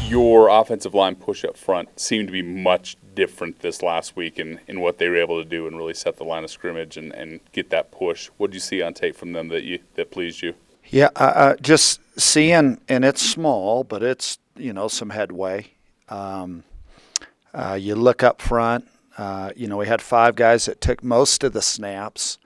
your offensive line push up front seemed to be much different this last week in what they were able to do and really set the line of scrimmage and get that push. What did you see on tape from them that pleased you? Yeah, just seeing, and it's small, but it's, some headway. You look up front, we had 5 guys that took most of the snaps,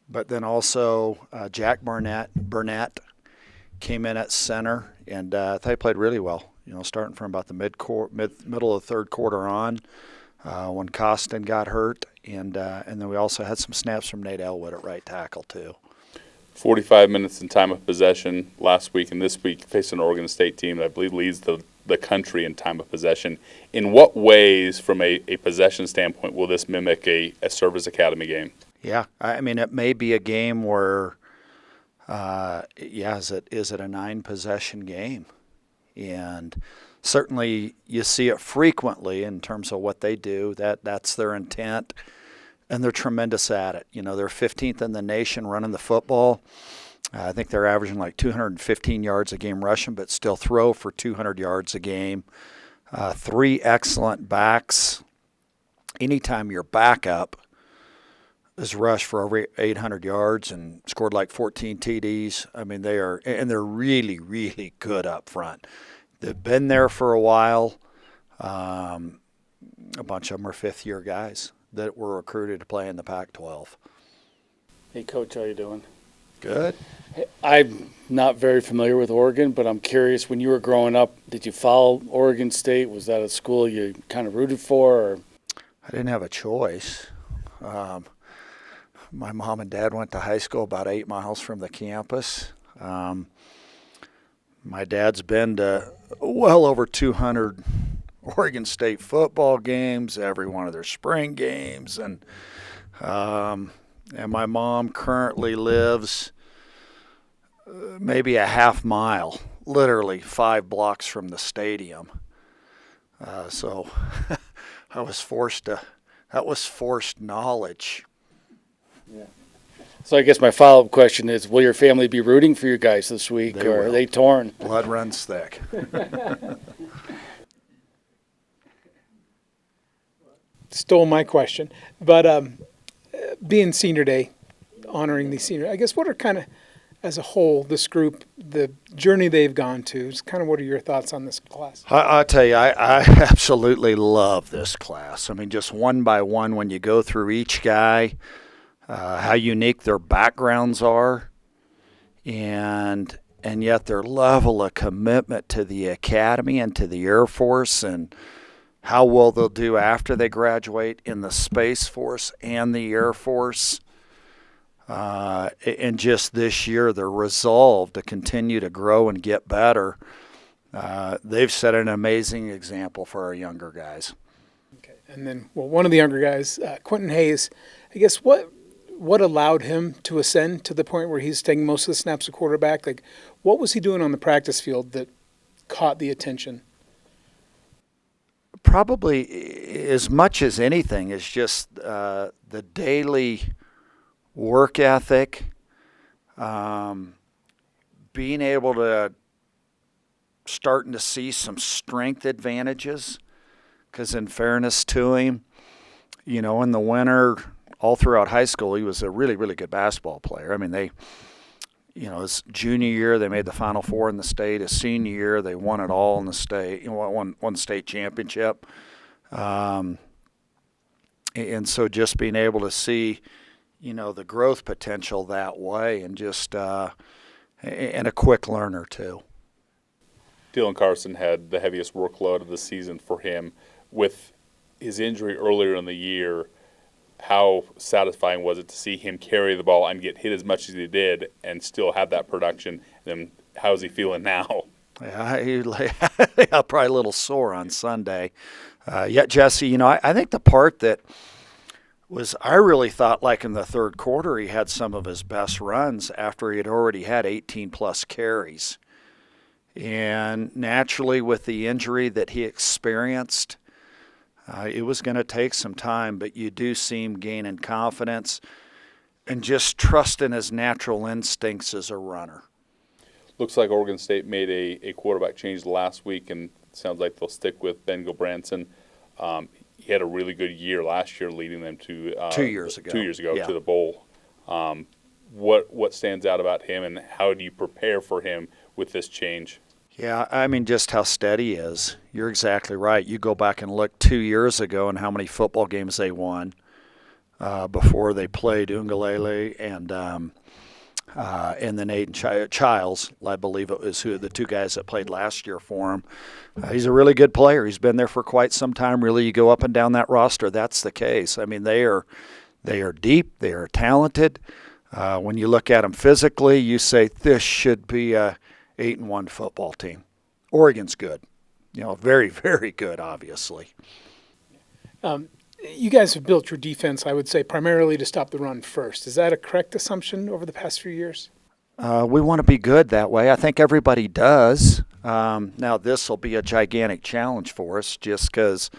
but then also Jack Burnett came in at center, and they played really well. Starting from about the middle of the third quarter on, when Costin got hurt, and then we also had some snaps from Nate Elwood at right tackle too. 45 minutes in time of possession last week, and this week facing an Oregon State team that I believe leads the country in time of possession. In what ways, from a possession standpoint, will this mimic a Service Academy game? Yeah, I mean, it may be a game where, is it a 9-possession game? And certainly you see it frequently in terms of what they do. That's their intent, and they're tremendous at it. They're 15th in the nation running the football. I think they're averaging like 215 yards a game rushing, but still throw for 200 yards a game. 3 excellent backs. Anytime your backup is rushed for over 800 yards and scored like 14 TDs. I mean, they're really, really good up front. They've been there for a while. A bunch of them are fifth-year guys that were recruited to play in the Pac-12. Hey, Coach, how you doing? Good. Hey, I'm not very familiar with Oregon, but I'm curious, when you were growing up, did you follow Oregon State? Was that a school you kind of rooted for? Or? I didn't have a choice. My mom and dad went to high school about 8 miles from the campus. My dad's been to well over 200 Oregon State football games, every one of their spring games, and my mom currently lives maybe a half mile, literally 5 blocks from the stadium. So that was forced knowledge. Yeah. So I guess my follow-up question is, will your family be rooting for you guys this week, or are they torn? Blood runs thick. Stole my question. But being Senior Day, honoring the senior, I guess what are kind of, as a whole, this group, the journey they've gone to, is kind of what are your thoughts on this class? I'll tell you, I absolutely love this class. I mean, just one by one, when you go through each guy, how unique their backgrounds are, and yet their level of commitment to the academy and to the Air Force, and how well they'll do after they graduate in the Space Force and the Air Force. And just this year, their resolve to continue to grow and get better. They've set an amazing example for our younger guys. Okay, and then, one of the younger guys, Quentin Hayes, I guess what allowed him to ascend to the point where he's taking most of the snaps of quarterback? Like, what was he doing on the practice field that caught the attention? Probably as much as anything is just the daily work ethic, being able to starting to see some strength advantages, because in fairness to him, in the winter, all throughout high school, he was a really, really good basketball player. I mean, his junior year, they made the Final Four in the state. His senior year, they won it all in the state, won the state championship. And so just being able to see, the growth potential that way, and just and a quick learner too. Dylan Carson had the heaviest workload of the season for him. With his injury earlier in the year, how satisfying was it to see him carry the ball and get hit as much as he did and still have that production? And how's he feeling now? Yeah, probably a little sore on Sunday. Yet, Jesse, I think the part that I really thought, like in the third quarter, he had some of his best runs after he had already had 18-plus carries. And naturally, with the injury that he experienced, it was going to take some time, but you do see him gaining confidence and just trusting his natural instincts as a runner. Looks like Oregon State made a quarterback change last week, and it sounds like they'll stick with Ben Gilbranson. He had a really good year last year, leading them to 2 years ago. 2 years ago Yeah. to the bowl. What stands out about him, and how do you prepare for him with this change? Yeah, I mean, just how steady he is. You're exactly right. You go back and look 2 years ago and how many football games they won before they played Ungalele and then Aiden Childs, I believe it was the two guys that played last year for him. He's a really good player. He's been there for quite some time. Really, you go up and down that roster, that's the case. I mean, they are deep. They are talented. When you look at them physically, you say this should be a 8-1 football team. Oregon's good. Very, very good, obviously. You guys have built your defense, I would say, primarily to stop the run first. Is that a correct assumption over the past few years? We want to be good that way. I think everybody does. Now, this will be a gigantic challenge for us just because,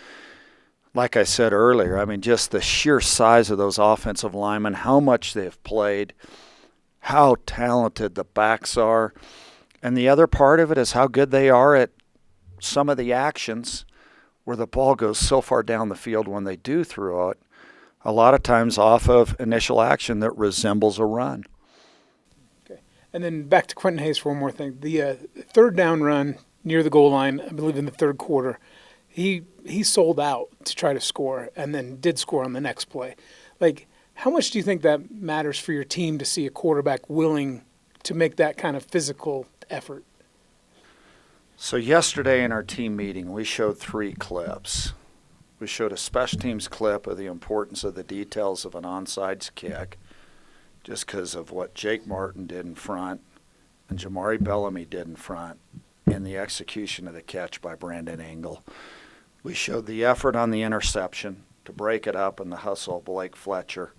like I said earlier, I mean, just the sheer size of those offensive linemen, how much they've played, how talented the backs are. And the other part of it is how good they are at some of the actions where the ball goes so far down the field when they do throw it, a lot of times off of initial action that resembles a run. Okay. And then back to Quentin Hayes for one more thing. The third down run near the goal line, I believe in the third quarter, he sold out to try to score and then did score on the next play. Like, how much do you think that matters for your team to see a quarterback willing to make that kind of physical effort? So yesterday in our team meeting, we showed 3 clips. We showed a special teams clip of the importance of the details of an onside kick, just because of what Jake Martin did in front and Jamari Bellamy did in front in the execution of the catch by Brandon Engel. We showed the effort on the interception to break it up and the hustle of Blake Fletcher.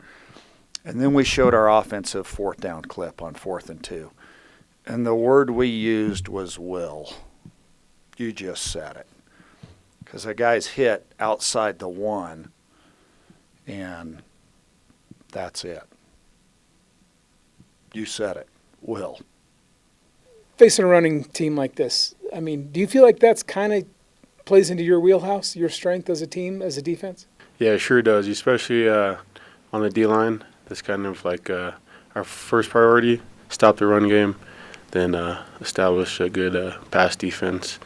And then we showed our offensive 4th down clip on 4th and 2. And the word we used was will. You just said it. Because the guy's hit outside the 1, and that's it. You said it. Will. Facing a running team like this, I mean, do you feel like that's kind of plays into your wheelhouse, your strength as a team, as a defense? Yeah, it sure does, especially on the D-line. That's kind of like our first priority, stop the run game, then establish a good pass defense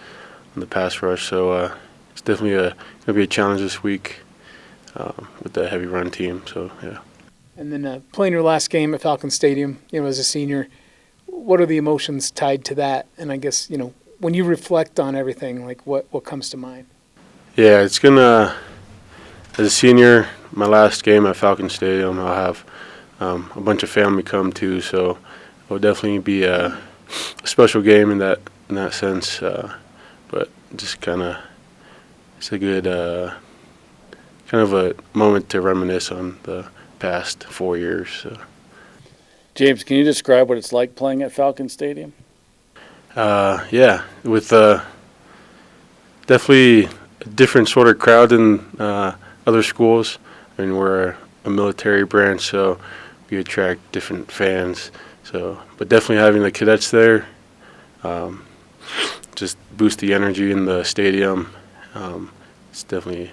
on the pass rush. So it's definitely going to be a challenge this week with the heavy run team. So, yeah. And then playing your last game at Falcon Stadium, as a senior, what are the emotions tied to that? And I guess, when you reflect on everything, like what comes to mind? Yeah, it's going to, as a senior, my last game at Falcon Stadium, I'll have a bunch of family come too, so it will definitely be a special game in that sense. But just kind of, it's a good kind of a moment to reminisce on the past 4 years. So. James, can you describe what it's like playing at Falcon Stadium? Yeah, with definitely a different sort of crowd than other schools. I mean, we're a military branch, so we attract different fans. So, but definitely having the cadets there, just boost the energy in the stadium. It's definitely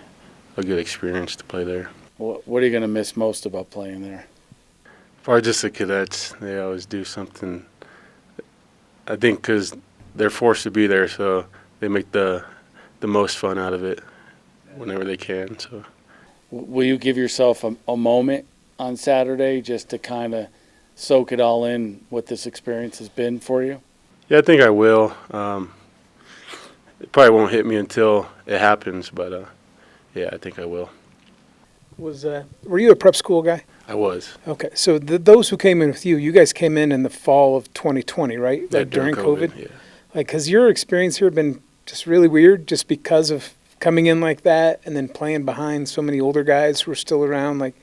a good experience to play there. What are you going to miss most about playing there? Probably just the cadets. They always do something, I think, because they're forced to be there, so they make the most fun out of it whenever they can. So, will you give yourself a moment on Saturday just to kind of soak it all in, what this experience has been for you? Yeah, I think I will. It probably won't hit me until it happens, but yeah, I think I will. Were you a prep school guy? I was. Okay, so those who came in with you guys came in the fall of 2020, right? Yeah, Like during COVID? Yeah. Like, has your experience here been just really weird just because of coming in like that and then playing behind so many older guys who are still around? Like,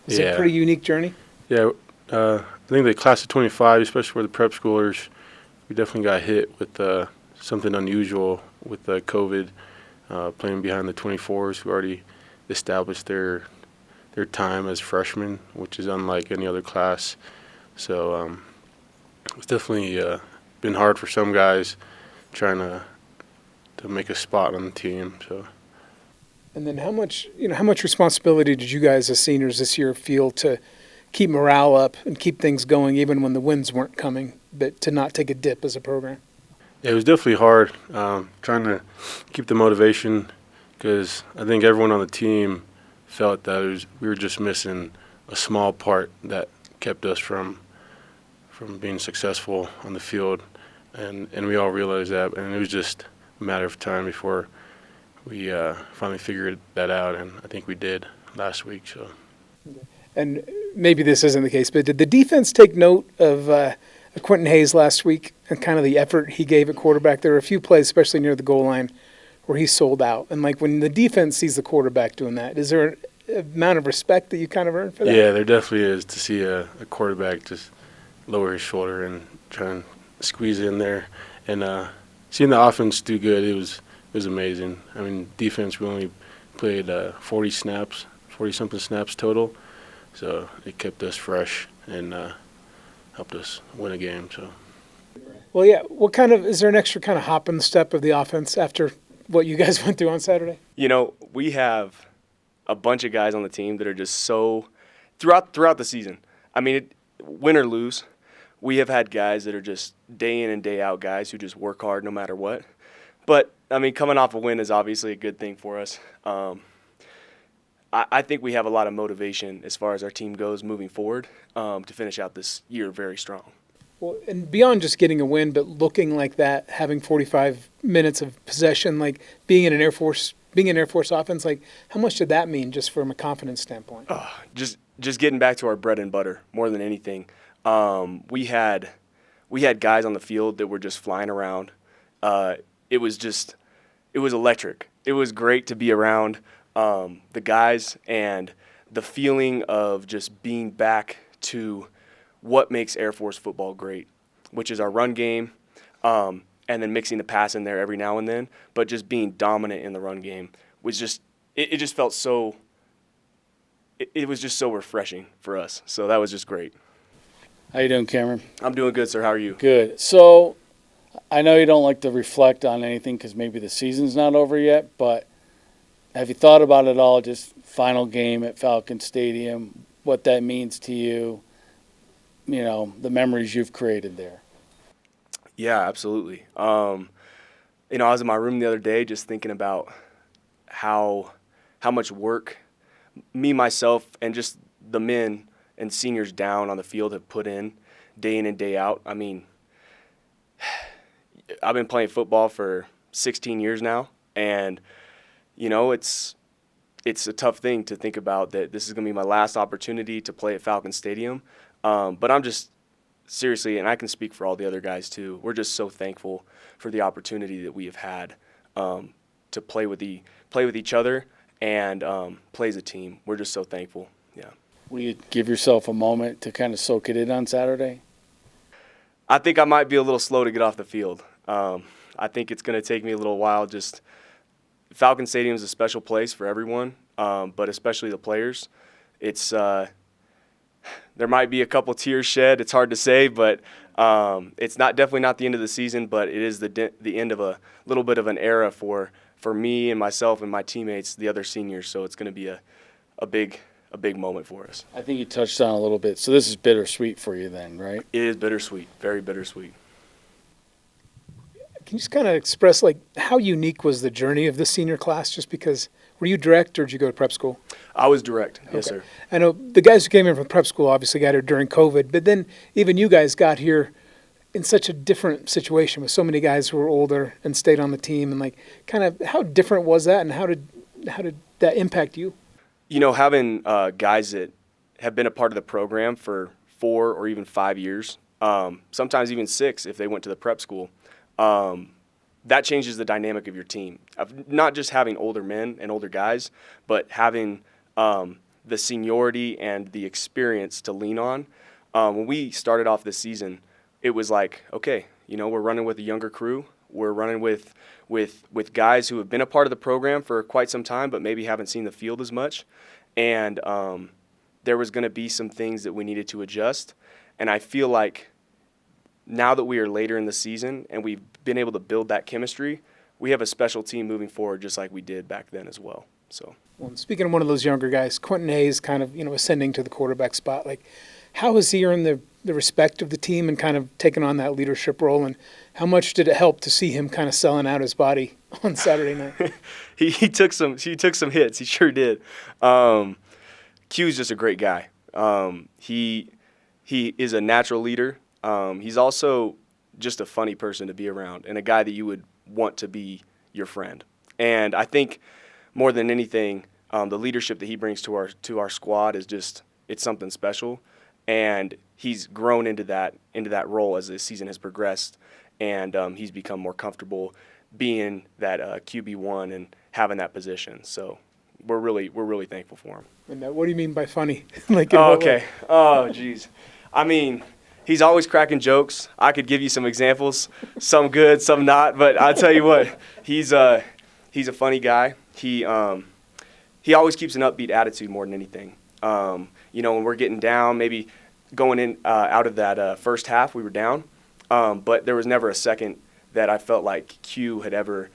it's a pretty unique journey? Yeah, I think the class of 25, especially for the prep schoolers, we definitely got hit with something unusual with COVID, playing behind the 24s who already established their time as freshmen, which is unlike any other class. So it's definitely been hard for some guys trying to make a spot on the team. So. And then how much responsibility did you guys as seniors this year feel to keep morale up and keep things going even when the wins weren't coming, but to not take a dip as a program? Yeah, it was definitely hard trying to keep the motivation because I think everyone on the team felt that we were just missing a small part that kept us from being successful on the field, and we all realized that, and it was just a matter of time before we finally figured that out, and I think we did last week. So. And maybe this isn't the case, but did the defense take note of Quentin Hayes last week and kind of the effort he gave at quarterback? There were a few plays, especially near the goal line, where he sold out. And, like, when the defense sees the quarterback doing that, is there an amount of respect that you kind of earn for that? Yeah, there definitely is, to see a quarterback just lower his shoulder and try and squeeze in there. And seeing the offense do good, it was amazing. I mean, defense, we only played 40-something snaps total. So it kept us fresh and helped us win a game. So. Well, yeah. Is there an extra kind of hop in the step of the offense after what you guys went through on Saturday? You know, we have a bunch of guys on the team that are just so throughout the season. I mean, win or lose, we have had guys that are just day in and day out guys who just work hard no matter what. But I mean, coming off a win is obviously a good thing for us. I think we have a lot of motivation as far as our team goes moving forward to finish out this year very strong. Well, and beyond just getting a win, but looking like that, having 45 minutes of possession, like being an Air Force offense, like how much did that mean just from a confidence standpoint? Just getting back to our bread and butter more than anything. We had guys on the field that were just flying around. It was electric. It was great to be around the guys and the feeling of just being back to what makes Air Force football great, which is our run game, and then mixing the pass in there every now and then, but just being dominant in the run game was just it just felt so it was just so refreshing for us. So that was just great. How you doing, Cameron? I'm doing good, sir. How are you? Good. So I know you don't like to reflect on anything because maybe the season's not over yet, but have you thought about it all, just final game at Falcon Stadium, what that means to you, you know, the memories you've created there? Yeah, absolutely. I was in my room the other day just thinking about how much work me, myself, and just the men and seniors down on the field have put in and day out. I mean, I've been playing football for 16 years now, and you know, it's a tough thing to think about that this is going to be my last opportunity to play at Falcon Stadium. But I'm just seriously, and I can speak for all the other guys too, we're just so thankful for the opportunity that we have had to play with each other and play as a team. We're just so thankful. Yeah. Will you give yourself a moment to kind of soak it in on Saturday? I think I might be a little slow to get off the field. I think it's going to take me a little while. Just Falcon Stadium is a special place for everyone, but especially the players. It's there might be a couple tears shed. It's hard to say, but it's definitely not the end of the season, but it is the end of a little bit of an era for me and myself and my teammates, the other seniors. So it's going to be a big moment for us. I think you touched on it a little bit. So this is bittersweet for you then, right? It is bittersweet, very bittersweet. Can you just kind of express, like, how unique was the journey of the senior class? Just because, were you direct or did you go to prep school? I was direct, yes, Okay. sir. I know the guys who came in from prep school obviously got here during COVID, but then even you guys got here in such a different situation with so many guys who were older and stayed on the team. And, like, kind of how different was that, and how did that impact you? You know, having guys that have been a part of the program for 4 or even 5 years, sometimes even 6 if they went to the prep school, that changes the dynamic of your team. Of not just having older men and older guys, but having the seniority and the experience to lean on. When we started off this season, it was like, okay, you know, we're running with a younger crew. We're running with guys who have been a part of the program for quite some time, but maybe haven't seen the field as much. And there was going to be some things that we needed to adjust. And I feel like now that we are later in the season and we've been able to build that chemistry, we have a special team moving forward just like we did back then as well. So. Well, speaking of one of those younger guys, Quentin Hayes kind of, ascending to the quarterback spot. Like, how has he earned the respect of the team and kind of taken on that leadership role? And how much did it help to see him kind of selling out his body on Saturday night? he took some hits. He sure did. Q's just a great guy. He is a natural leader. He's also just a funny person to be around and a guy that you would want to be your friend. And I think more than anything, the leadership that he brings to our squad is just, it's something special. And he's grown into that role as the season has progressed, and he's become more comfortable being that QB1 and having that position. So we're really thankful for him. And what do you mean by funny? Like, okay. Oh, geez. I mean, he's always cracking jokes. I could give you some examples, some good, some not. But I'll tell you what, he's a funny guy. He always keeps an upbeat attitude more than anything. When we're getting down, maybe going in out of that first half, we were down. But there was never a second that I felt like Q had ever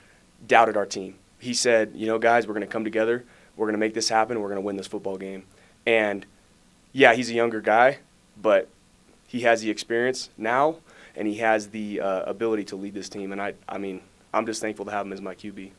doubted our team. He said, guys, we're going to come together. We're going to make this happen. We're going to win this football game. And, yeah, he's a younger guy, but he has the experience now, and he has the ability to lead this team. And, I'm just thankful to have him as my QB.